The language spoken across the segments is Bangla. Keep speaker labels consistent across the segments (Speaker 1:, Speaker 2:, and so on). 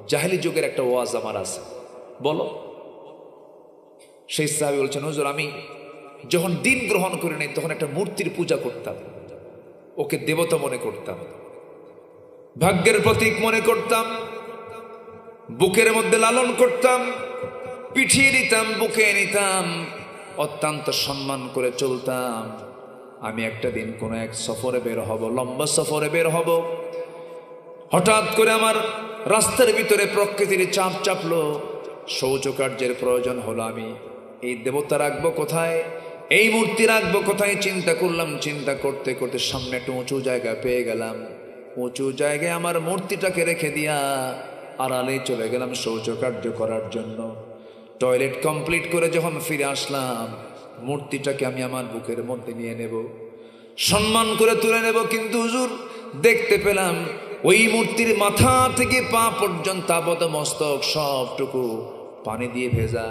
Speaker 1: জাহেলি যুগের একটা ওয়াজ আমার আছে, বলো। সেই সাহাবী বলছেন, হুজুর আমি যখন দিন গ্রহণ করে নেই তখন একটা মূর্তির পূজা করতাম, ওকে দেবতা মনে করতাম, ভাগ্যের প্রতীক মনে করতাম, বুকের মধ্যে লালন করতাম, পিঠিয়ে নিতাম, বুকে নিতাম, অত্যন্ত সম্মান করে চলতাম। আমি একটা দিন কোনো এক সফরে বের হব, লম্বা সফরে বের হব, হঠাৎ করে আমার রাস্তার ভিতরে প্রকৃতির চাপ চাপলো, শৌচকার্যের প্রয়োজন হলো। আমি এই দেবতা রাখবো কোথায়, এই মূর্তি রাখবো কোথায়, চিন্তা করলাম। চিন্তা করতে করতে সামনে একটা উঁচু জায়গা পেয়ে গেলাম। উঁচু জায়গায় আমার মূর্তিটাকে রেখে দিয়া আড়ালে চলে গেলাম শৌচকার্য করার জন্য। টয়লেট কমপ্লিট করে যখন ফিরে আসলাম, মূর্তিটাকে আমি আমার বুকের মধ্যে নিয়ে নেব, সম্মান করে তুলে নেব। কিন্তু হুজুর দেখতে পেলাম ওই মূর্তির মাথা থেকে পা পর্যন্ত আপাত মস্তক সবটুকু পানি দিয়ে ভেজা।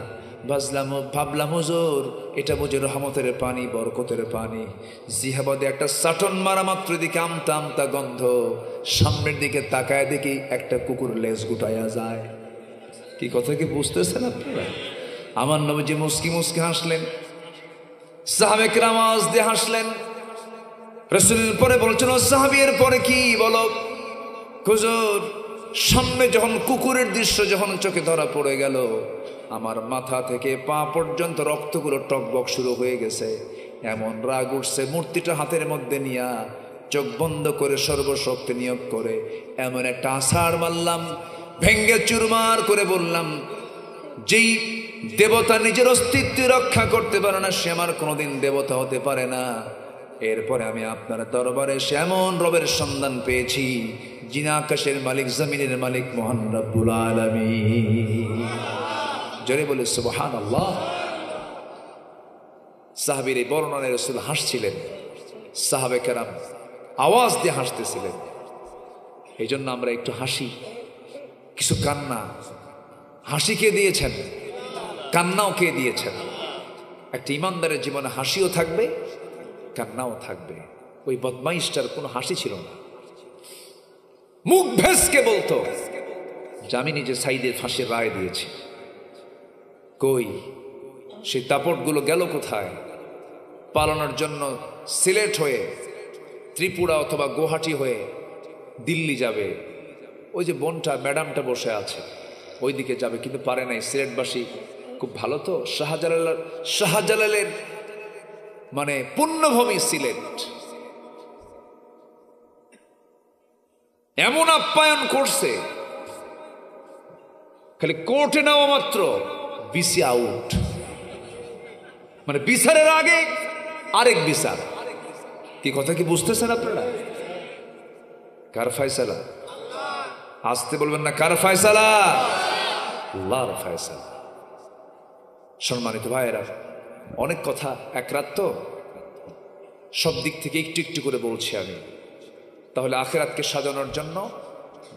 Speaker 1: ভাবলাম হুজুর এটা বুঝে রহমতের পানি, বরকতের পানি। জিহাবাদে একটা সাটন মারা মাত্র দিকে আমতা আমতা গন্ধ, সামনের দিকে তাকায় দেখি একটা কুকুর লেজ গুটাইয়া যায়। কি কথা কি বুঝতেছেন আপনারা? আমার নবীজি মুস্কি মুস্কি হাসলেন, সাহাবে কেরাম আওয়াজ দিয়ে হাসলেন। রাসূল পরে বলছেন, ও সাহাবী এর পরে কি বলো? হুজুর সামনে যখন কুকুরের দৃশ্য যখন চোখে ধরা পড়ে গেল, আমার মাথা থেকে পা পর্যন্ত রক্তগুলো টকবক শুরু হয়ে গেছে। এমন রাগ উঠছে, মূর্তিটা হাতের মধ্যে নিয়া চোখ বন্ধ করে সর্বশক্তি নিয়োগ করে এমন একটা আছাড় মারলাম, ভেঙ্গে চুরমার করে বললাম, যেই দেবতা নিজের অস্তিত্ব রক্ষা করতে পারে না সে আমার কোনোদিন দেবতা হতে পারে না। এরপরে আমি আপনার দরবারে এসে এমন রবের সন্ধান পেয়েছি, যিনি আকাশের মালিক, জমিনের মালিক, মহান রব্বুল আলামিন। জোরে বলে সুবহানাল্লাহ। সাহাবীর এই বর্ণনায় রাসূল হাসছিলেন, সাহাবে কেরাম আওয়াজ দিয়ে হাসতেছিলেন। এই জন্য আমরা একটু হাসি, কিছু কান্না। হাসি কে দিয়েছেন? কান্নাও কে দিয়েছেন? একটা ইমানদারের জীবনে হাসিও থাকবে, কান্নাও থাকবে। ওই বদমাইশটার কোনো হাসি ছিল না, মুখ ভেসকে বলতো যে আমি নিজে সাইদের ফাঁসির রায় দিয়েছি। কই সেই দাপটগুলো গেল কোথায়? পালানোর জন্য সিলেট হয়ে, ত্রিপুরা অথবা গুয়াহাটি হয়ে দিল্লি যাবে। ওই যে বোনটা, ম্যাডামটা বসে আছে ওইদিকে যাবে, কিন্তু পারে নাই। সিলেটবাসী খুব ভালো তো, শাহজালালের মানে পুণ্যভূমি সিলেট, এমন আপ্যায়ন করছে, খালি কোর্টে নেওয়া মাত্র বিসি আউট, মানে বিচারের আগে আরেক বিচার। কি কথা কি বুঝতেছেন আপনারা? কার ফয়সালা? আসতে বলবেন না, কার ফয়সালা? আল্লাহর ফয়সালা। সম্মানিত ভাইয়েরা, অনেক কথা এক রাত তো, সব দিক থেকে একটু একটু করে বলছি আমি। তাহলে আখিরাতকে সাজানোর জন্য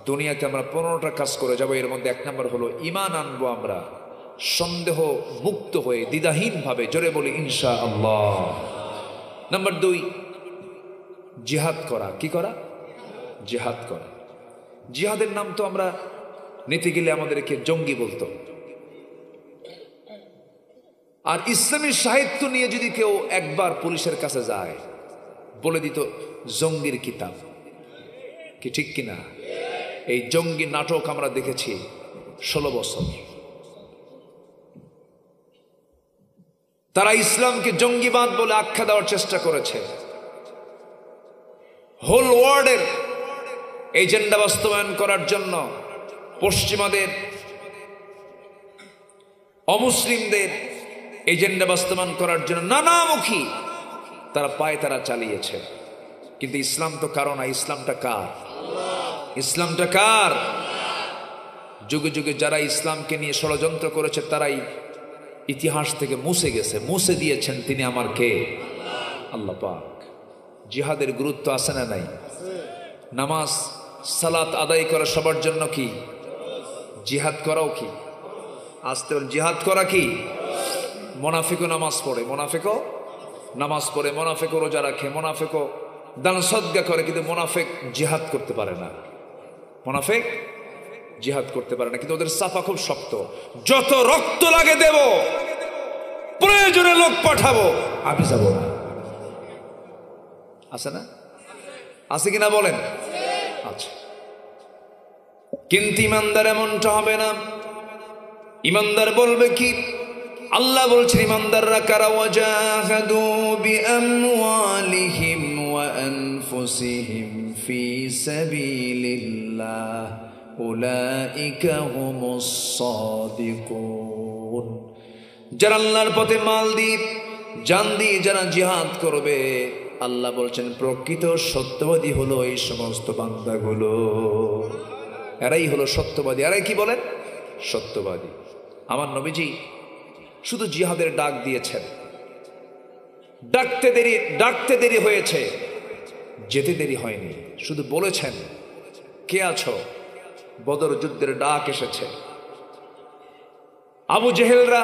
Speaker 1: দুনিয়াতে আমরা 15টা কাজ করে যাব। এর মধ্যে 1 নম্বর হলো ঈমান আনবো আমরা সন্দেহ মুক্ত হয়ে, দ্বিধাহীন ভাবে। জোরে বলি ইনশাআল্লাহ। নাম্বার 2, জিহাদ করা। কি করা? জিহাদ করা। জিহাদের নাম তো আমরা নিতে গেলে আমাদেরকে জঙ্গি বলতো, আর ইসলামী সাহিত্য নিয়ে যদি কেউ একবার পুলিশের কাছে যায়, বলে দিত জঙ্গির কিতাব। কি ঠিক কিনা? এই জঙ্গি নাটক আমরা দেখেছি 16 বছর। তারা ইসলামকে জঙ্গিবাদ বলে আখ্যা দেওয়ার চেষ্টা করেছে। হোল ওয়ার্ল্ডের এজেন্ডা বাস্তবায়ন করার জন্য পশ্চিমাদের, অমুসলিমদের এজেন্ডা বাস্তবায়ন করার জন্য নানামুখী তারা চালিয়েছে। কিন্তু ইসলাম তো কারো না। ইসলামটা কার? ইসলামটা কার? যুগে যুগে যারা ইসলামকে নিয়ে ষড়যন্ত্র করেছে তারাই ইতিহাস থেকে মুছে গেছে, মুছে দিয়েছেন তিনি আমার কে? আল্লাহ পাক। জিহাদের গুরুত্ব আছে না নাই? নামাজ সালাত আদায় করা সবার জন্য কি? জিহাদ করাও কি? আসতে বলেন, জিহাদ করা কি? মুনাফিকও নামাজ পড়ে, মুনাফিকও নামাজ পড়ে, মুনাফিকও রোজা রাখে, মুনাফিকও দান সদকা করে, কিন্তু মুনাফিক জিহাদ করতে পারে না। মুনাফিক জিহাদ করতে পারে না, কিন্তু ওদের সাফা খুব শক্ত। যত রক্ত লাগে দেব, প্রয়োজনে লোক পাঠাবো, আমি যাব না। আছে না? আছে কিনা বলেন? আচ্ছা, কিন্তু ইমানদার এমনটা হবে না। ইমানদার বলবে কি? আল্লাহ বলছেন ইমানদাররা কারা? ওয়াজাহাদু বিআমওয়ালিহিম ওয়া আনফুসিহিম ফি সাবিলিল্লাহ উলাইকা হুমুস সাদিকুন। যারা আল্লাহর পথে মাল দিয়ে, জান দিয়ে যারা জিহাদ করবে, আল্লাহ বলছেন প্রকৃত সত্যবাদী হলো এই সমস্ত বান্দাগুলো। এরাই হলো সত্যবাদী। এরাই কি বলেন? সত্যবাদী। আমার নবীজি শুধু জিহাদের ডাক দিয়েছেন, ডাকতে দেরি হয়েছে, যেতে দেরি হয়নি। শুধু বলেছেন কে আছো, বদর যুদ্ধের ডাক এসেছে। আবু জেহেলরা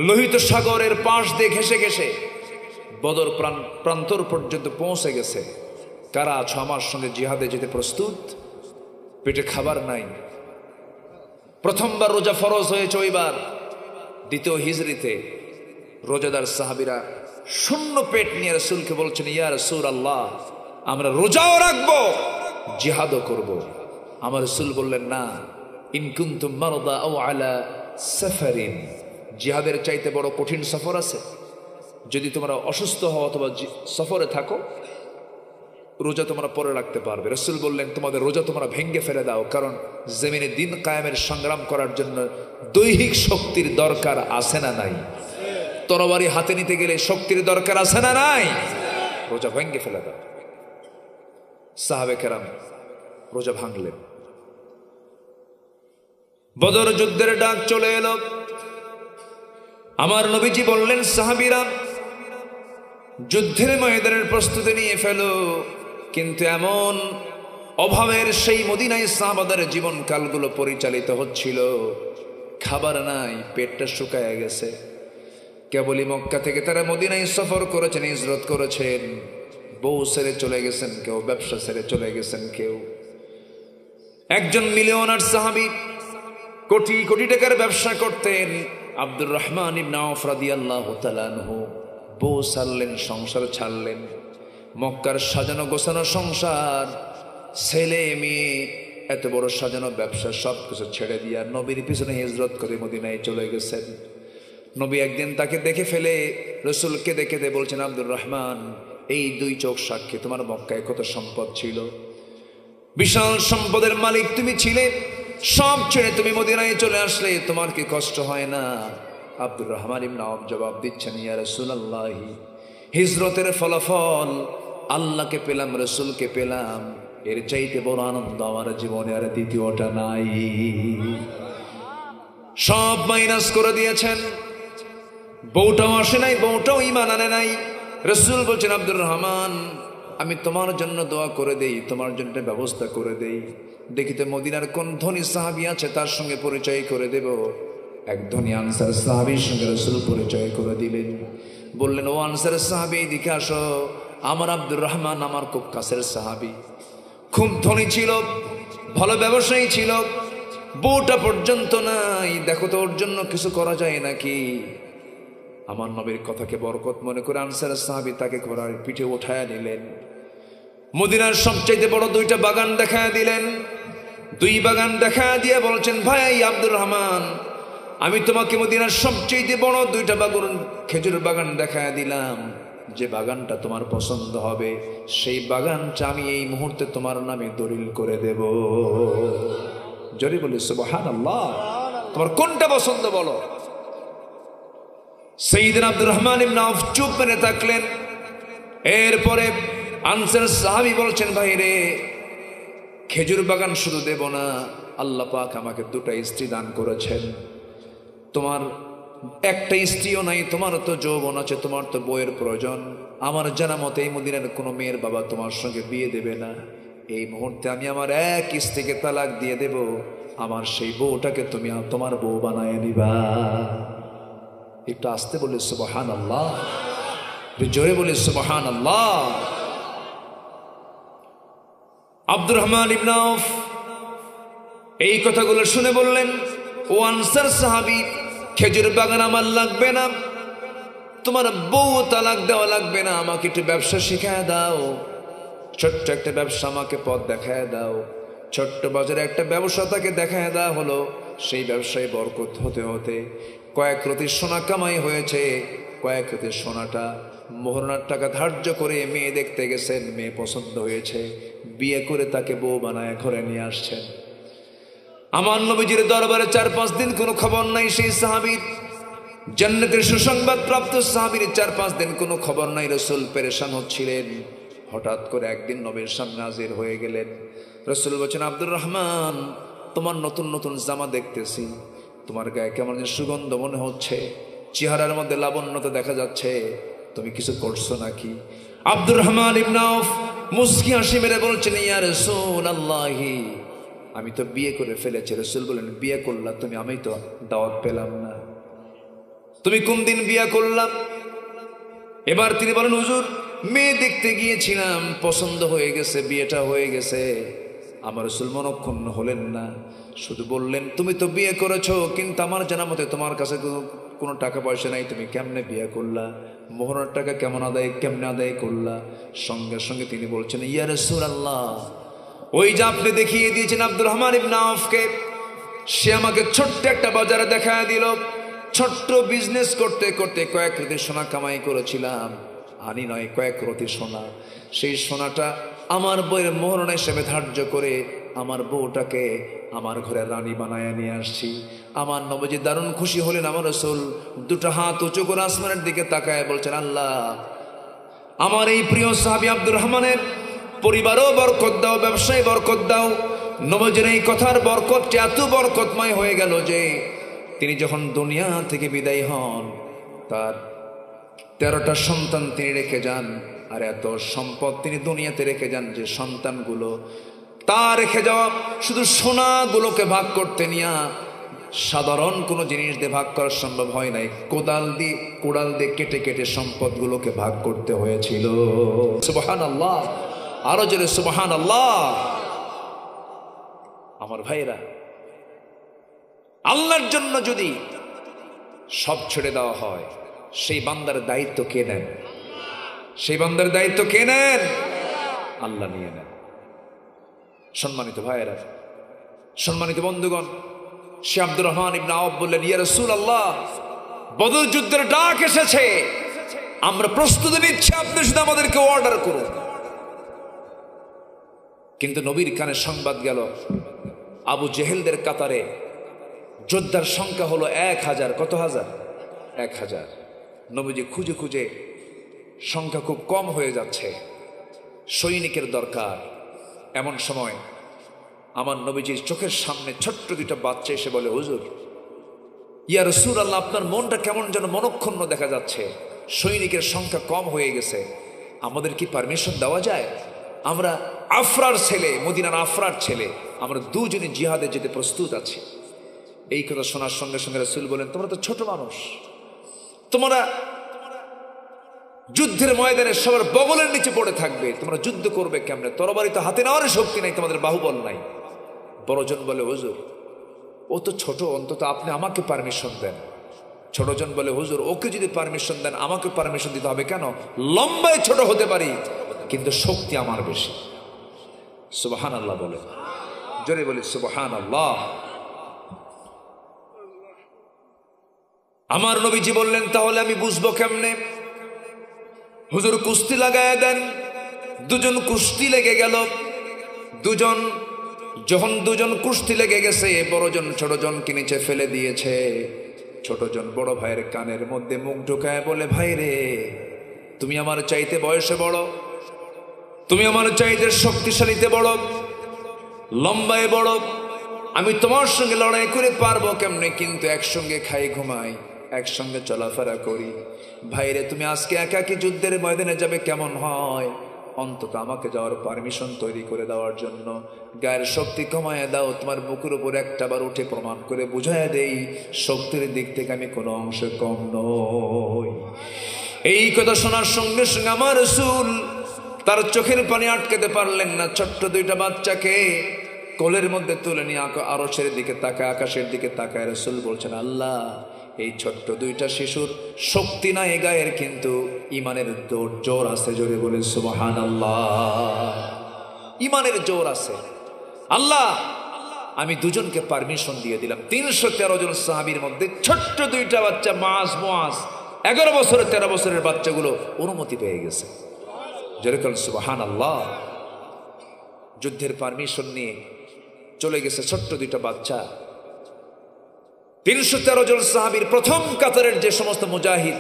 Speaker 1: লোহিত সাগরের পাশ দিয়ে ঘেসে ঘেসে বদর প্রান্তর পর্যন্ত পৌঁছে গেছে। কারা আছো আমার সঙ্গে জিহাদে যেতে প্রস্তুত? পেটে খাবার নাই। প্রথমবার রোজা ফরজ হয়েছে ওইবার, দ্বিতীয় হিজরিতে রোজাদার সাহাবীরা শূন্য পেট নিয়ে রাসূলকে বলছেন, ইয়া রাসূলুল্লাহ, আমরা রোজাও রাখবো, জিহাদও করব। আমার রাসূল বললেন, না, ইন কুনতুম মারদা আও আলা সাফারিন, জিহাদের চাইতে বড় কঠিন সফর আছে। যদি তোমরা অসুস্থ হও অথবা সফরে থাকো, রোজা তোমরা পরে রাখতে পারবে। রাসূল বললেন, তোমাদের রোজা তোমরা ভেঙ্গে ফেলে দাও, কারণ জমিনে দিন কায়েমের সংগ্রাম করার জন্য দৈহিক শক্তির দরকার আছে না নাই? তরবারি হাতে নিতে গেলে শক্তির দরকার আছে না নাই? রোজা ভেঙ্গে ফেলে দাও। সাহাবে কেরাম রোজা ভাঙলেন। বদর যুদ্ধের ডাক চলে এলো। আমার নবীজি বললেন, সাহাবীরা যুদ্ধের ময়দানের প্রস্তুতি নিয়ে ফেলো। কিন্তু এমন অভাবের সেই মদিনায় সাহাবাদের জীবনকালগুলো পরিচালিত হচ্ছিল, খাবার নাই, পেটটা শুকায় গেছে। কেবলই মক্কা থেকে তারা মদিনায় সফর করেছেন, হিজরত করেছেন, বউ ছেড়ে চলে গেছেন কেউ, ব্যবসা ছেড়ে চলে গেছেন কেউ। একজন মিলিয়নার সাহাবী কোটি কোটি টাকার ব্যবসা করতেন, আব্দুর রহমান ইবনে আওফ রাদিয়াল্লাহু তাআলা আনহু, বউ ছাড়লেন, সংসার ছাড়লেন। মক্কার সাজানো গোছানো সংসার, ছেলে মেয়ে, এত বড় সাজানো ব্যবসা সব কিছু ছেড়ে দিয়া নবীর পিছনে হিজরত করে মদিনায় চলে গেছেন। নবী একদিন তাকে দেখে ফেলে রাসূলকে দেখে বলছেন, আব্দুর রহমান, এই দুই চোখ সাক্ষী তোমার মক্কায় কত সম্পদ ছিল, বিশাল সম্পদের মালিক তুমি ছিলে, সব ছেড়ে তুমি মদিনায় চলে আসলে, তোমার কি কষ্ট হয় না? আব্দুর রহমান ইবনে আওফ জবাব দিচ্ছেন, ইয়া রাসূলুল্লাহ, হিজরতের ফলাফল আল্লাহকে পেলাম, রাসূলকে পেলাম, এর চাইতে বড় আনন্দ আমার জীবনে আর দ্বিতীয়টা নাই। সব মাইনাস করে দিয়েছেন। বউটাও আসে নাই, বউটাও ঈমান আনে নাই। রাসূল বলছেন, আব্দুর রহমান, আমি তোমার জন্য দোয়া করে দেই, তোমার জন্য ব্যবস্থা করে দেই। দেখিতে মদিনার কোন ধনী সাহাবী আছে তার সঙ্গে পরিচয় করে দেব। এক ধনী আনসার সাহাবীর সঙ্গে রাসূল পরিচয় করে দিলেন। বললেন, ও আনসারের সাহাবী, এদিকে আসো, আমার আব্দুর রহমান আমার খুব কাছের সাহাবী, খুব ধনী ছিল, ভালো ব্যবসায়ী ছিল, বউটা পর্যন্ত নাই, দেখো তো ওর জন্য কিছু করা যায় নাকি? আমার নবীর কথাকে বরকত মনে করে আনসারের সাহাবী তাকে ঘোড়ার পিঠে উঠায় নিলেন। মদিনার সবচাইতে বড় দুইটা বাগান দেখায় দিলেন। দুই বাগান দেখায় দিয়ে বলছেন, ভাই আব্দুর রহমান, আমি তোমাকে মদিনার সবচাইতে বড় দুইটা বাগান, খেজুর বাগান দেখায় দিলাম। যে বাগানটা তোমার পছন্দ হবে সেই বাগানটা আমি এই মুহূর্তে তোমার নামে দলিল করে দেব। জোরে বলি সুবহানাল্লাহ। তোমার কোনটা পছন্দ বলো? সাইয়েদনা আব্দুর রহমান ইবনে আওফ চুপ মেরে থাকলেন। এরপরে আনসার সাহাবী বলছেন, ভাই রে, খেজুর বাগান শুধু দেব না, আল্লাহ পাক আমাকে দুটা স্ত্রী দান করেছেন, তোমার একটা স্ত্রীও নাই, তোমার তো যৌবন আছে, তোমার তো বইয়ের প্রয়োজন, আমার জানা মতে এই মদিনার কোনো মেয়ের বাবা তোমার সঙ্গে বিয়ে দেবে না। এই মুহূর্তে আমি আমার এক স্ত্রীকে তালাক দিয়ে দেব, আমার সেই বউটাকে তুমি তোমার বউ বানায় নিবা। একটু আসতে বলে সুবহানাল্লাহ, জোরে বলে সুবহানাল্লাহ। আব্দুর রহমান ইবনে আওফ এই কথাগুলো শুনে বললেন, ও আনসার সাহাবী, খেজুর বাগান আমার লাগবে না, তোমার বউ তালাক দেওয়া লাগবে না, আমাকে একটু ব্যবসা শিখায় দাও, ছোট্ট একটা ব্যবসা আমাকে পথ দেখায় দাও। ছোট্ট বাজারে একটা ব্যবসা তাকে দেখায় দেওয়া হলো। সেই ব্যবসায় বরকত হতে হতে কয়েক রতি সোনা কামাই হয়েছে। কয়েক রতি সোনাটা মোহরার টাকা ধার্য করে মেয়ে দেখতে গেছেন, মেয়ে পছন্দ হয়েছে, বিয়ে করে তাকে বউ বানায় ঘরে নিয়ে আসছেন। আমার নবীজির দরবারে 4-5 দিন কোনো খবর নাই সেই সাহাবীর। জান্নাতের সুসংবাদ প্রাপ্ত সাহাবীর 4-5 দিন কোনো খবর নাই। রাসূল পেরেশান হচ্ছিলেন। হঠাৎ করে একদিন নবীর সামনে হাজির হয়ে গেলেন। রাসূল বলেন, আব্দুর রহমান, তোমার নতুন নতুন জামা দেখতেছি, তোমার গায়ে কেমন যেন সুগন্ধ মনে হচ্ছে, চেহারার মধ্যে লাবণ্যতা দেখা যাচ্ছে, তুমি কিছু করছো নাকি? আব্দুর রহমান ইবনে আউফ মুস্কি হাসি মেরে বলছেন, ইয়া রাসূলুল্লাহ, আমি তো বিয়ে করে ফেলেছি। রাসূল বলেন, বিয়ে করলা তুমি? আমি তো দাওয়াত পেলাম না। তুমি কোন দিন বিয়ে করলাম? এবার তিনি বলেন, হুজুর, মেয়ে দেখতে গিয়েছিলাম, পছন্দ হয়ে গেছে, বিয়েটা হয়ে গেছে। আমার রাসূল মনক্ষুণ্ণ হলেন না, শুধু বললেন, তুমি তো বিয়ে করেছো, কিন্তু আমার জানা মতে তোমার কাছে কোনো টাকা পয়সা নাই, তুমি কেমনে বিয়ে করলা? মোহরের টাকা কেমনে আদায় করলা? সঙ্গে সঙ্গে তিনি বলছেন, ইয়া রাসূলুল্লাহ, ওই যে আপনি দেখিয়ে দিয়েছেন আব্দুর রহমান ইবনে আউফকে, সে আমাকে ছোট্ট একটা বাজারে দেখায় দিল। ছোট্ট বিজনেস করতে করতে কয়েক রতি সোনা কামাই করেছিলাম, আনি নয়, কয়েক রতি সোনা। সেই সোনাটা আমার বউয়ের মোহরণ হিসেবে ধার্য করে আমার বউটাকে আমার ঘরে রানী বানায় নিয়ে আসছি। আমার নবীজি দারুণ খুশি হলেন। আমার রাসূল দুটো হাত উঁচু করে আসমানের দিকে তাকায় বলছেন, আল্লাহ, আমার এই প্রিয় সাহাবী আব্দুর রহমানের পরিবারও বরকত দাও, ব্যবসায় বরকত দাও। নবীজির এই কথার বরকতটি এত বরকতময় হয়ে গেল যে তিনি যখন দুনিয়া থেকে বিদায় হন, তার 13টা সন্তান তিনি রেখে যান। আর এত সম্পদ তিনি দুনিয়াতে রেখে যান যে সন্তানগুলো তা রেখে যাওয়া শুধু সোনাগুলোকে ভাগ করতে নিয়ে সাধারণ কোনো জিনিস দিয়ে ভাগ করা সম্ভব হয় নাই। কোদাল দিয়ে কেটে কেটে সম্পদগুলোকে ভাগ করতে হয়েছিল। সুবহানাল্লাহ, আরো জোরে সুবহানাল্লাহ। আমার ভাইরা, আল্লাহর জন্য যদি সব ছেড়ে দেওয়া হয়, সেই বান্দার দায়িত্ব কে নেন? সেই বান্দার দায়িত্ব কে নেন? আল্লাহ নিয়ে নেন। সম্মানিত ভাইয়েরা, সম্মানিত বন্ধুগণ, সে আব্দুর রহমান ইবনে আউফ বললেন, ইয়া রাসূলুল্লাহ, বদর যুদ্ধের ডাক এসেছে, আমরা প্রস্তুতি নিচ্ছি, আপনি শুধু আমাদেরকে অর্ডার করুন। কিন্তু নবীর কানে সংবাদ গেল, আবু জেহেলদের কাতারে যোদ্ধার সংখ্যা হলো 1000। কত হাজার? 1000। নবীজি খুঁজে খুঁজে সংখ্যা খুব কম হয়ে যাচ্ছে, সৈনিকের দরকার। এমন সময় আমার নবীজির চোখের সামনে ছোট্ট দুইটা বাচ্চা এসে বলে, হুজুর, ইয়া রাসূলুল্লাহ, আপনার মনটা কেমন যেন মনক্ষুণ্ণ দেখা যাচ্ছে, সৈনিকের সংখ্যা কম হয়ে গেছে, আমাদের কি পারমিশন দেওয়া যায়? আমরা আফরার ছেলে, মদিনার আফরার ছেলে, আমরা দুজনে জিহাদে যেতে প্রস্তুত আছি। এই কথা শোনার সঙ্গে সঙ্গে রাসূল বলেন, তোমরা তো ছোট মানুষ, তোমরা যুদ্ধের ময়দানে সবার বগলের নিচে পড়ে থাকবে, তোমরা যুদ্ধ করবে কেমনে? তরবারি তো হাতে নেওয়ার শক্তি নাই, তোমাদের বাহুবল নাই। বড়জন বলে, হুজুর, ও তো ছোট, অন্তত আপনি আমাকে পারমিশন দেন। ছোটজন বলে, হুজুর, ওকে যদি পারমিশন দেন, আমাকে পারমিশন দিতে হবে কেন? লম্বায় ছোট হতে পারি, কিন্তু শক্তি আমার বেশি। সুবহানাল্লাহ বলে, জোরে বলি সুবহানাল্লাহ। আমার নবীজি বললেন, তাহলে আমি বুঝবো কেমনে? হুজুর কুস্তি লাগায় দেন। দুজন কুস্তি লেগে গেল। যখন দুজন কুস্তি লেগে গেছে, বড়জন ছোটজনকে নিচে ফেলে দিয়েছে। ছোটজন বড় ভাইয়ের কানের মধ্যে মুখ ঢুকায় বলে, ভাই রে, তুমি আমার চাইতে বয়সে বড়, তুমি আমার চাইতে শক্তিশালীতে বড়, লম্বায় বড়, আমি তোমার সঙ্গে লড়াই করে পারবো কেমনে? কিন্তু একসঙ্গে খাই, ঘুমাই, একসঙ্গে চলাফেরা করি। ভাইরে, তুমি আজকে একাকী যুদ্ধের ময়দানে যাবে কেমন হয়? অন্তত আমাকে যাওয়ার পারমিশন তৈরি করে দেওয়ার জন্য গায়ের শক্তি কমায় দাও, তোমার বুকের উপর একটাবার উঠে প্রমাণ করে বুঝায় দেই শক্তির দিক থেকে আমি কোনো অংশ কম নই। এই কথা শোনার সঙ্গে সঙ্গে আমার রাসূল তার চোখের পানি আটকাতে পারলেন না। ছোট্ট দুইটা বাচ্চাকে কোলের মধ্যে তুলে নিয়ে আরশের দিকে তাকায়, আকাশের দিকে তাকায়। রাসূল বলছেন, আল্লাহ, এই ছোট্ট দুইটা শিশুর শক্তি নাই গায়ের, কিন্তু ইমানের জোর আছে। জোরে বলে সুবহানাল্লাহ। ইমানের জোর আছে। আল্লাহ, আমি দুজনকে পারমিশন দিয়ে দিলাম। 313 জন সাহাবীর মধ্যে ছোট্ট দুইটা বাচ্চা, মুআজ 11 বছরের 13 বছরের বাচ্চাগুলো অনুমতি পেয়ে গেছে। জোরে বলেন সুবহানাল্লাহ। যুদ্ধের পারমিশন নিয়ে চলে গেছে ছোট্ট দুইটা বাচ্চা। 313 জন সাহাবীর প্রথম কাতারের যে সমস্ত মুজাহিদ,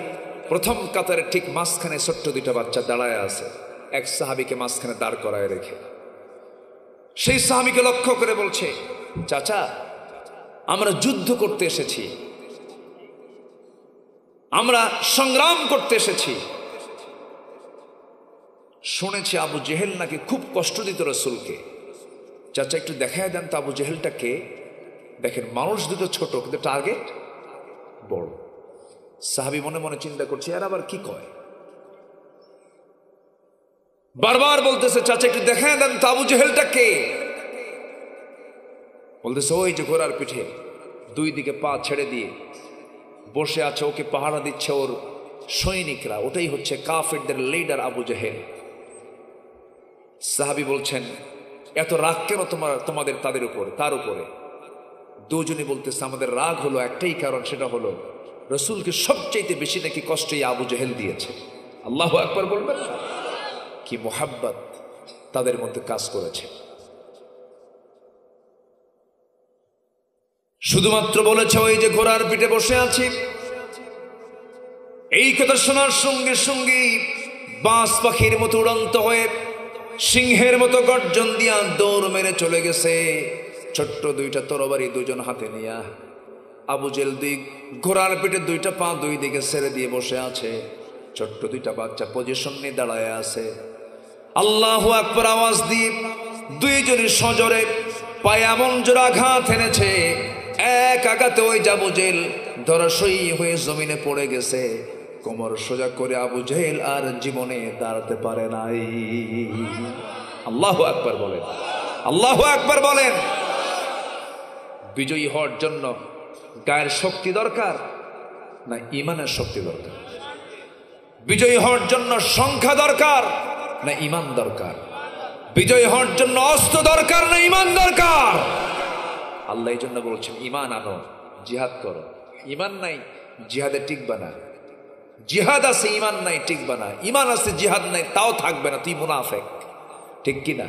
Speaker 1: প্রথম কাতারের ঠিক মাঝখানে ছোট্ট দুইটা বাচ্চা দাঁড়ায় আছে। এক সাহাবীকে মাঝখানে দাঁড় করায় রেখে সেই সাহাবীকে লক্ষ্য করে বলছে, চাচা, আমরা যুদ্ধ করতে এসেছি, আমরা সংগ্রাম করতে এসেছি। শুনেছি আবু জেহেল নাকি খুব কষ্ট দিত রাসূলকে। চাচা, একটু দেখায় দেন তো আবু জেহেলটা কে। দেখেন, মানুষ দুটো ছোট, কিন্তু টার্গেট বড়। সাহাবী মনে মনে চিন্তা করছে, আর আবার কি কয়। বারবার বলতেছে, চাচা একটু দেখায় দেন তো আবু জেহেলটা কে। বলতেছে, ওই যে ঘোড়ার পিঠে 2 দিকে পা ছেড়ে দিয়ে বসে আছে, ওকে পাহারা দিচ্ছে ওর সৈনিকরা, ওটাই হচ্ছে কাফেরদের লিডার আবু জেহেল। সাহাবী বলছেন, এত রাগ কেন তোমাদের তাদের উপর, তার উপরে? দুজনই বলতেছে, আমাদের রাগ হলো একটাই কারণ, সেটা হলো রাসূলকে সবচাইতে বেশি নাকি কষ্ট এই আবু জেহেল দিয়েছে। আল্লাহু আকবার বলবেন। কি মোহাব্বত তাদের মধ্যে কাজ করেছে। শুধুমাত্র বলেছে, ওই যে ঘোড়ার পিঠে বসে আছি। এই কথা শোনার সঙ্গে সঙ্গেই বাজ পাখির মতো উড়ন্ত হয়ে সিংহের মতো গর্জন দিয়া দৌড় মেরে চলে গেছে। ছোট্ট দুইটা তরবারি দুজন হাতে নিয়া আবু জেহেল ঘোড়ার পিঠে 2টা পা 2 দিকে ছেড়ে দিয়ে বসে আছে। ছোট্ট দুইটা বাচ্চা পজিশন নিয়ে দাঁড়ায় আছে। আল্লাহু আকবার আওয়াজ দিয়ে দুইজনের সজোরে পায়ে এমন জোর আঘাত এনেছে, এক আঘাতে ওই আবু জেহেল ধরাশয়ী হয়ে জমিনে পড়ে গেছে। কোমর সোজা করে আবু জেহেল আর জীবনে দাঁড়াতে পারে নাই। আল্লাহু আকবার বলেন, আল্লাহু আকবার বলেন। বিজয়ী হওয়ার জন্য গায়ের শক্তি দরকার না ইমানের শক্তি দরকার? বিজয়ী হওয়ার জন্য সংখ্যা দরকার না ইমান দরকার? বিজয়ী হওয়ার জন্য অস্ত্র দরকার না ইমান দরকার? আল্লাহ এই জন্য বলছেন, ইমান আনো, জিহাদ করো। ইমান নাই, জিহাদে টিকবা না। জিহাদ আছে, ইমান নাই, টিকবা না। ইমান আছে, জিহাদ নাই, তাও থাকবে না, তুই মুনাফিক। ঠিক কিনা?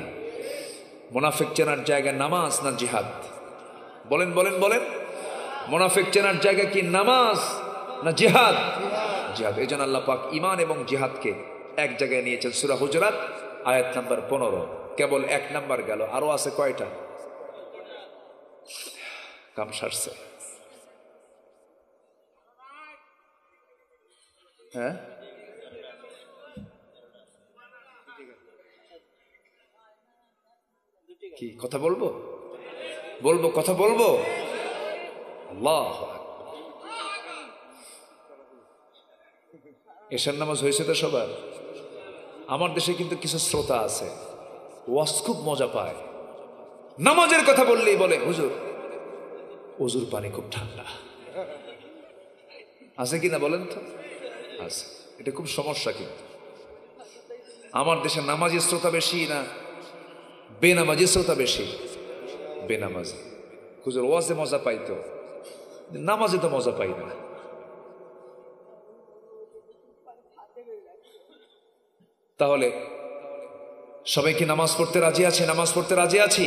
Speaker 1: মুনাফিক চেনার জায়গায় নামাজ না জিহাদ? বলেন বলেন বলেন। মুনাফিক চেনার জায়গা কি নামাজ না জিহাদ? জিহাদ। এই জন্য আল্লাহ পাক ইমান এবং জিহাদকে এক জায়গায় নিয়েছেন। সূরা হুজুরাত আয়াত নাম্বার 15। কেবল 1 নাম্বার গেল, আরো আছে কয়টা? কাম সারছে। হ্যাঁ, কি কথা বলবো? বলবো, কথা বলবো। আল্লাহ, এশার নামাজ হয়েছে তো সবার? আমার দেশে কিন্তু কিছু শ্রোতা আছে, ওয়াজ খুব মজা পায়। নামাজের কথা বললেই বলে, হুজুর ওজুর পানি খুব ঠান্ডা। আছে কিনা বলেন তো? আছে। এটা খুব সমস্যা। কিন্তু আমার দেশে নামাজি শ্রোতা বেশি না বেনামাজি শ্রোতা বেশি? বেনামাজি। হুজুর ওয়াজে মজা পাইতো, নামাজে তো মজা পাই না। তাহলে সবাই কি নামাজ পড়তে রাজি আছে? নামাজ পড়তে রাজি আছি?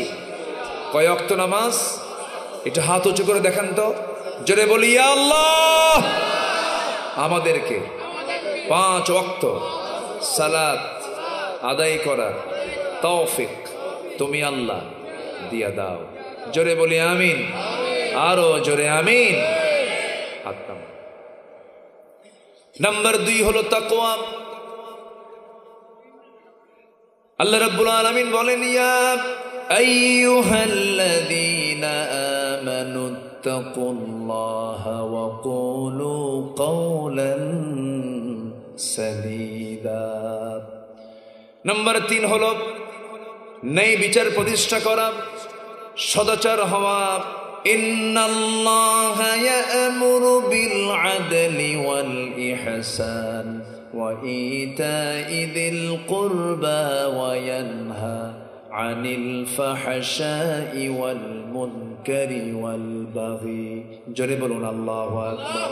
Speaker 1: কয় ওয়াক্ত নামাজ? এটা হাত উঁচু করে দেখান তো, জোরে বলি, ইয়া আল্লাহ, আমাদেরকে 5 ওয়াক্ত সালাত আদায় করার তৌফিক তুমি আল্লাহ দিয়া দাও। জোরে বলি আমিন। আরো জোরে আমিন। নাম্বার 2 হলো তাকওয়া। আল্লাহ রাব্বুল আলামিন বলেন, ইয়া আইয়ুহাল্লাযীনা আমানু তাকুল্লাহা ওয়া কুলু কাওলান সাদীদা। নাম্বার 3 হলো ন্যায় বিচার প্রতিষ্ঠা করা, সদাচার হওয়া। ইন্নাল্লাহা ইয়া'মুরু বিল আদলি ওয়াল ইহসান ওয়া ইতা'i যিল কুরবা ওয়া ইয়ানহা আনিল ফাহশাই ওয়াল মুনকারি ওয়াল বাগি। জোরে বলুন আল্লাহু আকবার।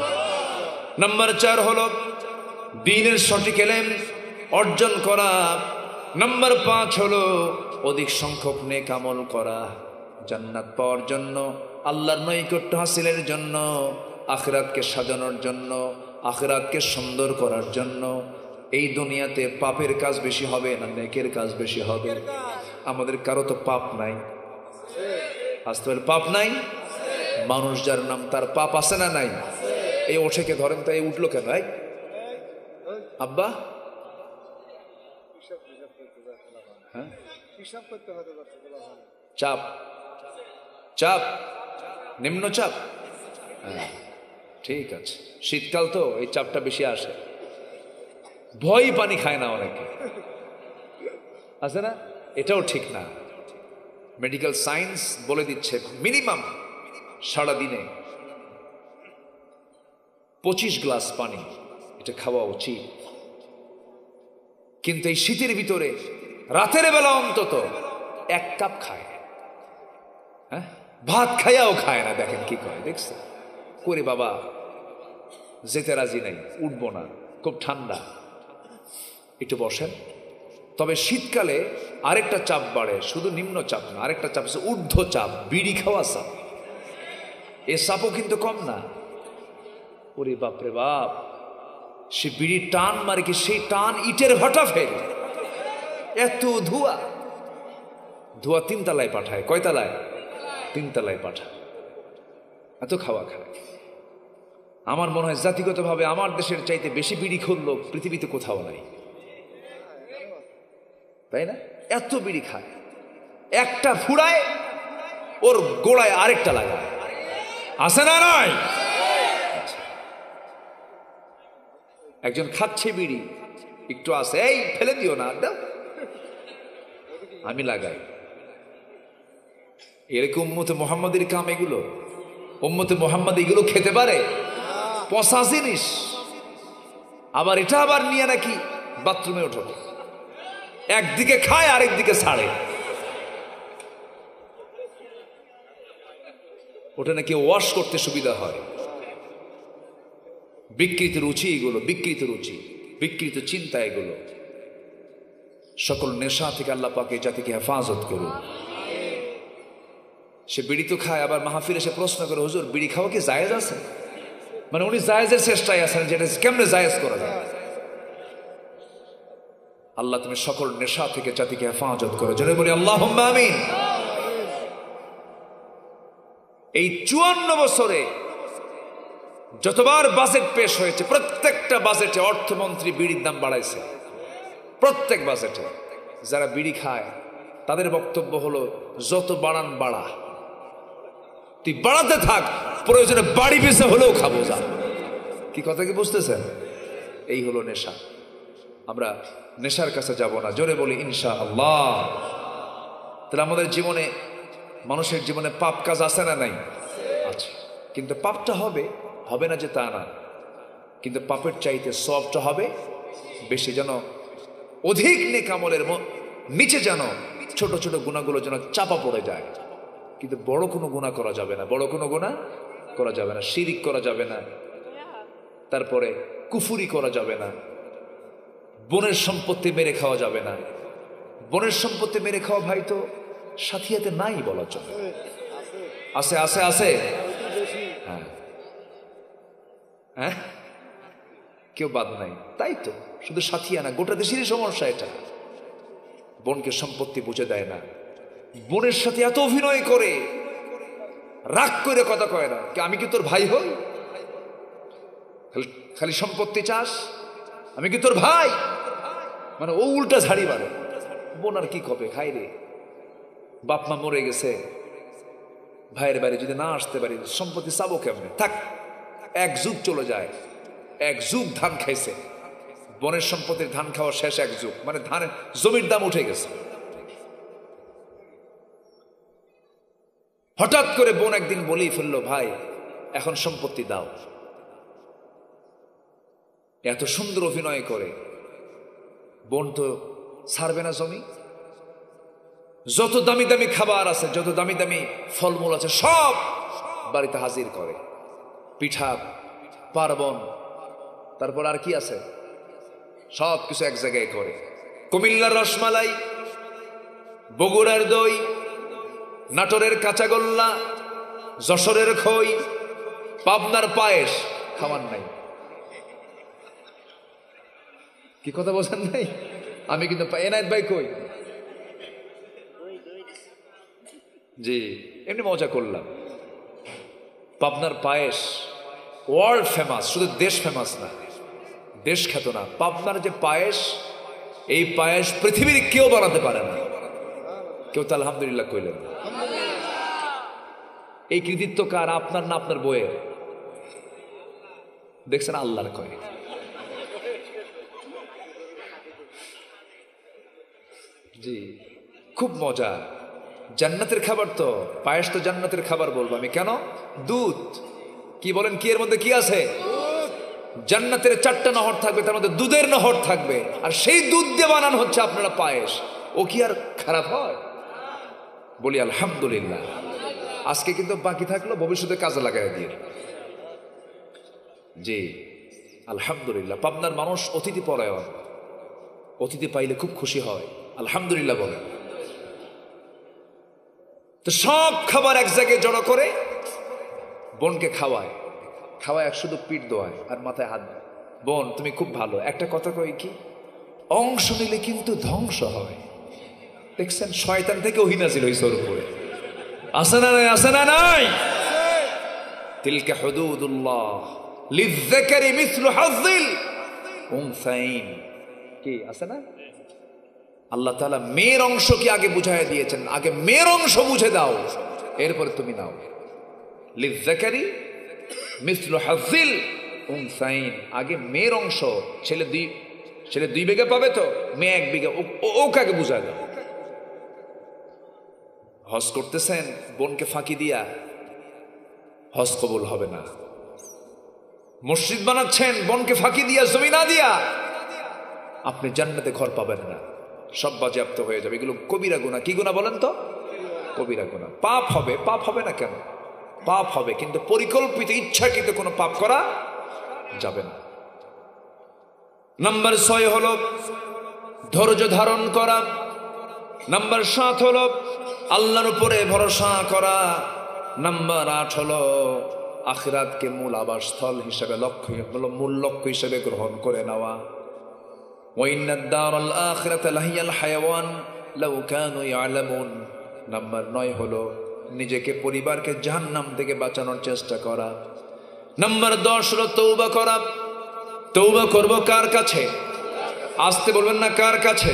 Speaker 1: নাম্বার 4 হলো দ্বীনের সঠিক ইলম অর্জন করা। নাম্বার 5 হলো অধিক সংখ্যক নেক আমল করা, জান্নাত পাওয়ার জন্য, আল্লাহর নৈকট্য হাসিলের জন্য, আখিরাতকে সাজানোর জন্য, আখিরাতকে সুন্দর করার জন্য। এই দুনিয়াতে পাপের কাজ বেশি হবে না নেকের কাজ বেশি হবে? আমাদের কারো তো পাপ নাই, আসতে পাপ নাই। মানুষ যার নাম তার পাপ আছে না নাই? এই ওঠেকে ধরেন তো, এই উঠলো কেন? আব্বা হ্যাঁ, চাপ চাপ নিম্ন চাপ, হ্যাঁ ঠিক আছে। শীতকাল তো এই চাপটা বেশি আসে, ভয় পানি খায় না অনেকে, আছে না? এটাও ঠিক না। মেডিকেল সায়েন্স বলে দিচ্ছে মিনিমাম সারাদিনে 25 গ্লাস পানি এটা খাওয়া উচিত। কিন্তু এই শীতের ভিতরে রাতের বেলা অন্তত 1 কাপ খায়, হ্যাঁ ভাত খাইয়াও খায় না। দেখেন কি করে, দেখছে করে বাবা যেতে রাজি নাই, উঠবো না, খুব ঠান্ডা, একটু বসেন। তবে শীতকালে আরেকটা চাপ বাড়ে, শুধু নিম্ন চাপ না, আরেকটা চাপ আছে ঊর্ধ্ব চাপ, বিড়ি খাওয়া চাপ। এ চাপও কিন্তু কম না। ওরে বাপরে বাপ, সে বিড়ির টান মারে কি, সেই টান ইটের ভাটা ফেলে, এত ধোঁয়া। ধোঁয়া 3 তলায় পাঠায়, কয় তলায়? 3 তলায় পাঠায়, এত খাওয়া খায়। আমার মনে হয় জাতিগতভাবে আমার দেশের চাইতে বেশি বিড়িখোর লোক পৃথিবীতে কোথাও নাই, তাই না? এত বিড়ি খায়, একটা ফুড়ায় ওর গোড়ায় আরেকটা লাগায়, আছে না নাই? একজন খাচ্ছে বিড়ি, একটু আছে, এই ফেলে দিও না, দাও আমি লাগাই। এরকম উম্মতে মুহাম্মাদের কাম এগুলো। উম্মতে মুহাম্মাদ এগুলো খেতে পারে? পচা জিনিস। আবার এটা আবার নিয়ে নাকি বাথরুমে ওঠো, একদিকে খায় আরেকদিকে ছাড়ে, ওটা নাকি ওয়াশ করতে সুবিধা হয়। বিকৃত রুচি এগুলো, বিকৃত রুচি, বিকৃত চিন্তা এগুলো। সকল নেশা থেকে আল্লাহ পাক এই জাতিকে হেফাজত করুন। সে বিড়ি তো খায়, আবার মাহফিলে এসে প্রশ্ন করে, হুজুর বিড়ি খাওয়া কি জায়েজ আছে? মানে উনি জায়েজের চেষ্টায় আছেন, যেটা কেমনে জায়েজ করা যায়। আল্লাহ তুমি সকল নেশা থেকে জাতিকে হেফাজত করো, জোরে বলি আল্লাহুম্মা আমিন। এই 54 বছরে যতবার বাজেট পেশ হয়েছে, প্রত্যেকটা বাজেটে অর্থমন্ত্রী বিড়ির দাম বাড়াইছে। প্রত্যেক বাজেটে যারা বিড়ি খায় তাদের বক্তব্য হলো, যত বাড়ান বাড়া, তুই বাড়াতে থাক, প্রয়োজনে বাড়ি বেঁচে হলেও খাবো যা। কি কথা কি বুঝতেছেন? এই হলো নেশা। আমরা নেশার কাছে যাব না, জোরে বলি ইনশাআল্লাহ। তাহলে আমাদের জীবনে, মানুষের জীবনে পাপ কাজ আছে না নাই? আছে। কিন্তু পাপটা হবে, হবে না যে তা না, কিন্তু পাপের চাইতে সওয়াবটা হবে বেশি। যেন অধিক নেক আমলের নিচে যেন ছোট ছোট গুনাহগুলো যেন চাপা পড়ে যায়। কিন্তু বড় কোনো গুনাহ করা যাবে না, বড় কোনো গুনাহ করা যাবে না। শিরিক করা যাবে না, তারপরে কুফুরি করা যাবে না, বোনের সম্পত্তি মেরে খাওয়া যাবে না। বোনের সম্পত্তি মেরে খাওয়া ভাই তো সাথিয়াতে নাই বলা চলে। আছে আছে আছে, হ্যাঁ হ্যাঁ, কেউ বাদ নাই। তাই তো, শুধু সাথিয়া না, গোটা দেশেরই সমস্যা এটা। বোনকে সম্পত্তি বুঝে দেয় না, বোনের সাথে এত অভিনয় করে, রাগ করে কথা কয় না, আমি কি তোর ভাই হই? খালি সম্পত্তি চাস, আমি কি তোর ভাই? মানে ও উল্টা ঝাড়ি মারে। বোন আর কি কবে, খাই রে, বাপ মা মরে গেছে, ভাইয়ের বাড়ি যদি না আসতে পারি সম্পত্তি চাবো কেমনে? থাক, 1 যুগ চলে যায়, 1 যুগ ধান খাইছে, বনের সম্পত্তির ধান খাওয়া শেষ 1 যুগ, মানে ধানের জমির দাম উঠে গেছে। হঠাৎ করে বোন একদিন বলেই ফেললো, ভাই এখন সম্পত্তি দাও। এত সুন্দর অভিনয় করে বোন তো ছাড়বে না জমি। যত দামি দামি খাবার আছে, যত দামি দামি ফলমূল আছে, সব বাড়িতে হাজির করে। পিঠা, পার্বণ, তারপর আর কি আছে, সব কিছু এক জায়গায় করে। কুমিল্লার রসমালাই, বগুড়ার দই, নাটোরের কাঁচাগোল্লা, যশোরের খই, পাবনার পায়েস খাওয়ার নাই। কি কথা বোঝেন নাই? আমি কিন্তু এনায়েত ভাই কই, জি এমনি মজা করলাম। পাবনার পায়েস ওয়ার্ল্ড ফেমাস, শুধু দেশ ফেমাস না, দেশ খ্যাত না। পাবনার যে পায়েস, এই পায়েস পৃথিবীর কেউ বানাতে পারে না। কেউ তো আলহামদুলিল্লাহ কইলেন। এই কৃতিত্ব কার? আপনার না আপনার বইয়ের? দেখছেন, আল্লাহর কয়। জি খুব মজা। জান্নাতের খাবার তো, পায়েস তো জান্নাতের খাবার বলবো আমি কেন? দুধ। কি বলেন, কি এর মধ্যে কি আছে? জান্নাতের 4টা নহর থাকবে, তার মধ্যে দুধের নহর থাকবে, আর সেই দুধ দিয়ে বানানো হচ্ছে আপনারা পায়েস। ও কি আর খারাপ হয়? বলি আলহামদুলিল্লাহ। আজকে কিন্তু বাকি থাকলো, ভবিষ্যতে কাজে লাগাই দিয়ে। জি আলহামদুলিল্লাহ। পাবনার মানুষ অতিথি পরায়ণ, অতিথি পাইলে খুব খুশি হয়। আলহামদুলিল্লাহ বলেন। তো সব খাবার এক জায়গায় জড়ো করে বোনকে খাওয়ায়, খাওয়ায় শুধু পিঠ দোয়ায় আর মাথায় হাত দেয়। বোন তুমি খুব ভালো, একটা কথা কই কি, অংশ নিলে কিন্তু ধ্বংস হয়। দেখছেন, শয়তান থেকে ওহী নাযিল হইছে ওর উপরে। আছে না নাই? আছে না নাই? তিলকা হুদুদুল্লাহ লিযযাকারি মিসলু হাযিল উনসাইন। কি আছে না? আল্লাহ তাআলা মেয়ের অংশ কি আগে বুঝাইয়া দিয়েছেন, আগে মেয়ের অংশ বুঝে দাও, এরপরে তুমি নাও। লিযযাকারি মিসলু হাযিল উনসাইন, আগে মেয়ের অংশ। ছেলে 2 বিঘা পাবে, তো মেয়ে 1 বিঘা, ওকে আগে বুঝায় দাও। হজ করতেছেন, বোনকে ফাঁকি দিয়া হজ কবুল হবে না। মসজিদ বানাচ্ছেন, বোনকে ফাঁকি দিয়া, জমি না দিয়া, আপনি জান্নাতে ঘর পাবেন না, সব বাজেয়াপ্ত হয়ে যাবে। এগুলো কবিরা গুনাহ। কি গুনাহ বলেন তো? কবিরা গুনাহ। পাপ হবে। পাপ হবে না কেন? পাপ হবে, কিন্তু পরিকল্পিত ইচ্ছাকৃত কোনো পাপ করা যাবে না। নাম্বার 6 হলো ধৈর্য ধারণ করা। নাম্বার 7 হলো আল্লাহর উপরে ভরসা করা। নাম্বার 8 হলো আখিরাতকে মূল আবাসস্থল হিসেবে, মূল লক্ষ্য হিসেবে গ্রহণ করে নেওয়া। ওয়াইন্নাদ দারাল আখিরাতা লাহিয়াল হায়াওয়ান লাউ কানু ইয়ালামুন। নাম্বার 9 হলো নিজেকে, পরিবারকে জাহান্নাম থেকে বাঁচানোর চেষ্টা করা। নাম্বার 10 হলো তওবা করা। তওবা করব কার কাছে? আসতে বলবেন না, কার কাছে?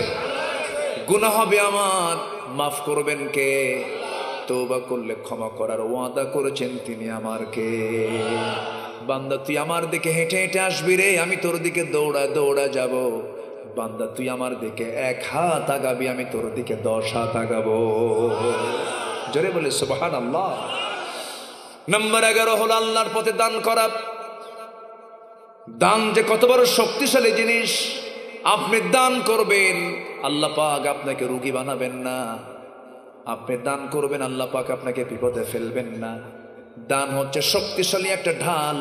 Speaker 1: গুনাহ হবে আমার, মাফ করবেন কে? তওবা করলে ক্ষমা করার ওয়াদা করেছেন তিনি আমার কে? বান্দা তুই আমার দিকে হেঁটে হেঁটে আসবি রে, আমি তোর দিকে দৌড়া দৌড়া যাব। বান্দা তুই আমার দিকে 1 হাত আগাবি, আমি তোর দিকে 10 হাত আগাবো। জোরে বলে সুবহানাল্লাহ। নাম্বার 11 হলো আল্লাহর পথে দান করা। দান যে কত বড় শক্তিশালী জিনিস। আপনি দান করবেন, আল্লাহ পাক আপনাকে রোগী বানাবেন না। আপনি দান করবেন, আল্লাহ পাক আপনাকে বিপদে ফেলবেন না। দান হচ্ছে শক্তিশালী একটা ঢাল।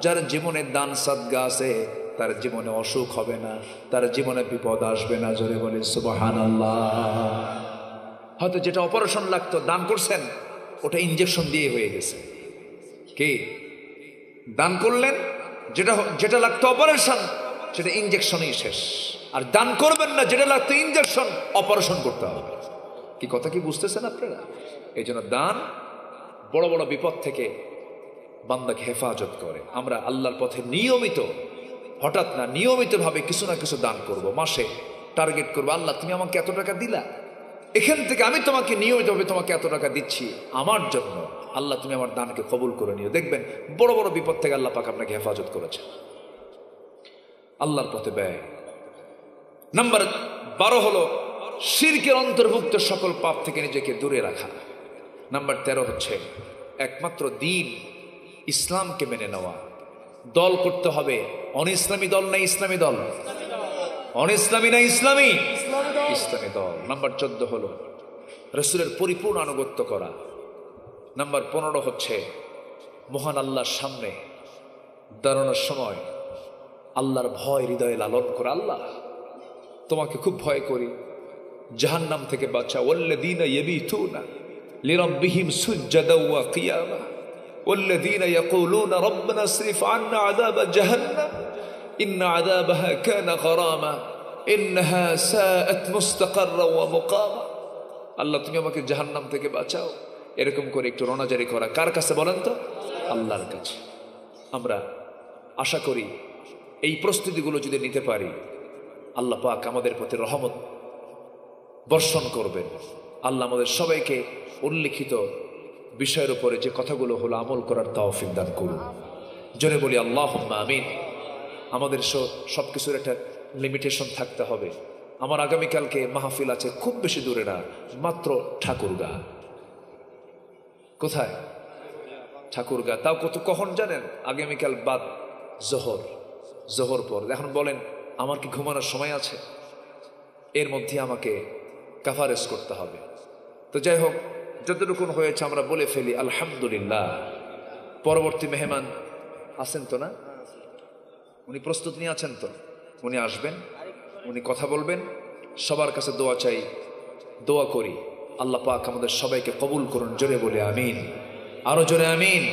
Speaker 1: যার জীবনে দান সাদগা আছে, তার জীবনে অসুখ হবে না, তার জীবনে বিপদ আসবে না। জোরে বলে সুবহানাল্লাহ। হয়তো যেটা অপারেশন লাগতো, দান করছেন, ওটা ইনজেকশন দিয়ে হয়ে গেছে। কি দান করলেন, যেটা লাগতো অপারেশন, সেটা ইনজেকশনই শেষ। আর দান করবেন না, যেটা লাগতো ইনজেকশন, অপারেশন করতে হবে। কি কথা কি বুঝতেছেন আপনারা? এই জন্য দান বড় বড় বিপদ থেকে বান্দাকে হেফাজত করে। আমরা আল্লাহর পথে নিয়মিত, হঠাৎ না, নিয়মিতভাবে কিছু না কিছু দান করব। মাসে টার্গেট করবো, আল্লাহ তুমি আমাকে এত টাকা দিলা, এখান থেকে আমি তোমাকে নিয়মিতভাবে তোমাকে এত টাকা দিচ্ছি আমার জন্য, আল্লাহ তুমি আমার দানকে কবুল করে নিও। দেখবেন বড় বড় বিপদ থেকে আল্লাহ পাক আপনাকে হেফাজত করেছে। আল্লাহর পথে ব্যয়। নাম্বার 12 হলো শিরকের অন্তর্ভুক্ত সকল পাপ থেকে নিজেকে দূরে রাখা। নাম্বার 13 হচ্ছে একমাত্র দিন ইসলামকে মেনে নেওয়া। দল করতে হবে, অনিসলামী দল না ইসলামী দল, অনিসলামী না ইসলামী, ইসলামী দল। নাম্বার 14 হলো রাসূলের পরিপূর্ণ আনুগত্য করা। নাম্বার 15 হচ্ছে মহান আল্লাহর সামনে দাঁড়ানোর সময় আল্লাহর ভয় হৃদয়ে লালন করা। আল্লাহ, তোমাকে খুব ভয় করি, জাহান্নাম থেকে বাঁচাও। ওয়াল্লাযীনা ইয়াবিতুনা লিরাব্বিহিম সুজদাও ওয়া কিয়ামা ওয়াল্লাযীনা ইয়াকুলুনা রাব্বানা ইসরিফ আন্না আযাবা জাহান্নাম ইন্না আযাবাহা কানা গরামা ইন্নাহা সাআত মুস্তাকাররা ওয়া মুকামা। আল্লাহ, তুমি আমাকে জাহান্নাম থেকে বাঁচাও, এরকম করে একটু রোনাজারি করা। কার কাছে বলেন তো? আল্লাহর কাছে। আমরা আশা করি এই প্রস্তুতিগুলো যদি নিতে পারি, আল্লাহ পাক আমাদের প্রতি রহমত বর্ষণ করবেন। আল্লাহ আমাদের সবাইকে উল্লিখিত বিষয়ের উপরে যে কথাগুলো হলো আমল করার তৌফিক দান করুন। জোরে বলি আল্লাহুম্মা আমিন। আমাদের সব কিছুর একটা লিমিটেশন থাকতে হবে। আমার আগামীকালকে মাহফিল আছে, খুব বেশি দূরে না, মাত্র ঠাকুরগাঁ। কোথায়? ঠাকুরগাঁ। তাও কখন জানেন? আগামীকাল বাদ জোহর পর। এখন বলেন আমার কি ঘুমানোর সময় আছে? এর মধ্যে আমাকে কাভারেজ করতে হবে। তো যাই হোক, যতটুকুন হয়েছে আমরা বলে ফেলি আলহামদুলিল্লাহ। পরবর্তী মেহমান আছেন তো না? উনি প্রস্তুত নিয়ে আছেন তো? উনি আসবেন, উনি কথা বলবেন। সবার কাছে দোয়া চাই, দোয়া করি আল্লাহ পাক আমাদের সবাইকে কবুল করুন। জোরে বলে আমিন, আরো জোরে আমিন।